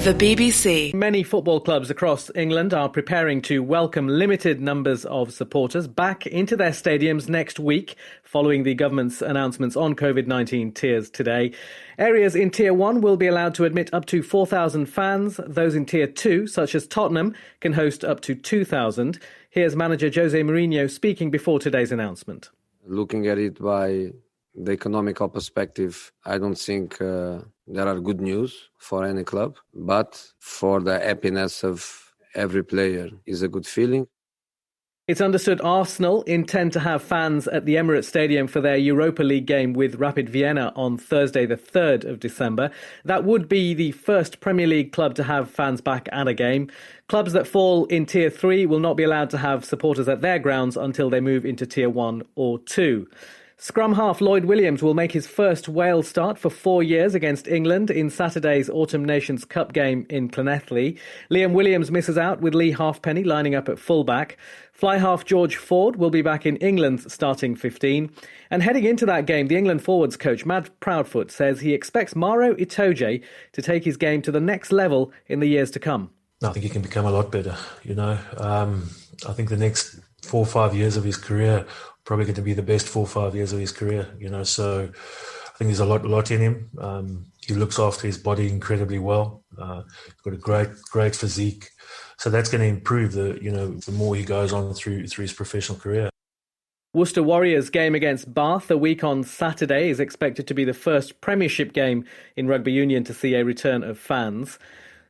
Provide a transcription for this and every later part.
The BBC. Many football clubs across England are preparing to welcome limited numbers of supporters back into their stadiums next week, following the government's announcements on COVID-19 tiers today. Areas in Tier 1 will be allowed to admit up to 4,000 fans. Those in Tier 2, such as Tottenham, can host up to 2,000. Here's manager Jose Mourinho speaking before today's announcement. Looking at it by the economical perspective, I don't think there are good news for any club, but for the happiness of every player is a good feeling. It's understood Arsenal intend to have fans at the Emirates Stadium for their Europa League game with Rapid Vienna on Thursday the 3rd of December. That would be the first Premier League club to have fans back at a game. Clubs that fall in Tier 3 will not be allowed to have supporters at their grounds until they move into Tier 1 or 2. Scrum half Lloyd Williams will make his first Wales start for 4 years against England in Saturday's Autumn Nations Cup game in Llanelli. Liam Williams misses out with Lee Halfpenny lining up at fullback. Fly half George Ford will be back in England's starting 15. And heading into that game, the England forwards coach Matt Proudfoot says he expects Maro Itoje to take his game to the next level in the years to come. I think he can become a lot better, I think the next 4 or 5 years of his career probably going to be the best 4 or 5 years of his career, so I think there's a lot in him. He looks after his body incredibly well. He's got a great physique. So that's going to improve the more he goes on through his professional career. Worcester Warriors' game against Bath a week on Saturday is expected to be the first Premiership game in rugby union to see a return of fans.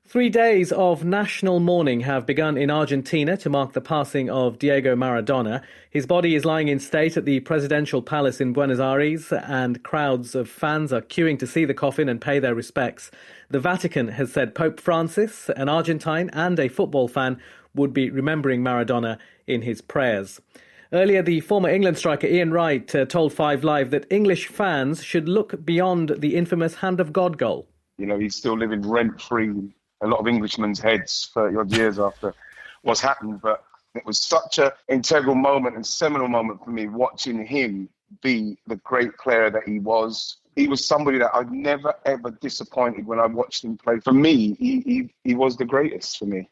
3 days of national mourning have begun in Argentina to mark the passing of Diego Maradona. His body is lying in state at the presidential palace in Buenos Aires, and crowds of fans are queuing to see the coffin and pay their respects. The Vatican has said Pope Francis, an Argentine and a football fan, would be remembering Maradona in his prayers. Earlier, the former England striker Ian Wright told 5 Live that English fans should look beyond the infamous Hand of God goal. He's still living rent-free in a lot of Englishmen's heads 30-odd years after what's happened. But it was such an integral moment and seminal moment for me watching him be the great player that he was. He was somebody that I've never, ever disappointed when I watched him play. For me, he was the greatest for me.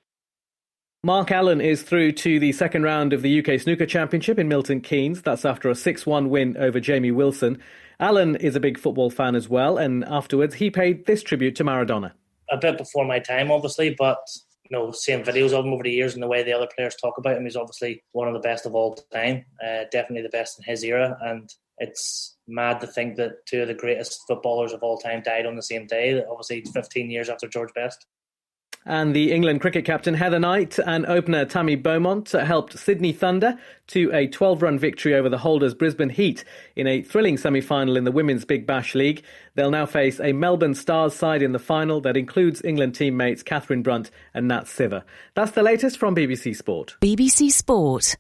Mark Allen is through to the second round of the UK Snooker Championship in Milton Keynes. That's after a 6-1 win over Jamie Wilson. Allen is a big football fan as well, and afterwards he paid this tribute to Maradona. A bit before my time, obviously, but seeing videos of him over the years and the way the other players talk about him, he's obviously one of the best of all time, definitely the best in his era, and it's mad to think that 2 of the greatest footballers of all time died on the same day, obviously 15 years after George Best. And the England cricket captain Heather Knight and opener Tammy Beaumont helped Sydney Thunder to a 12-run victory over the holders Brisbane Heat in a thrilling semi-final in the Women's Big Bash League. They'll now face a Melbourne Stars side in the final that includes England teammates Catherine Brunt and Nat Siver. That's the latest from BBC Sport. BBC Sport.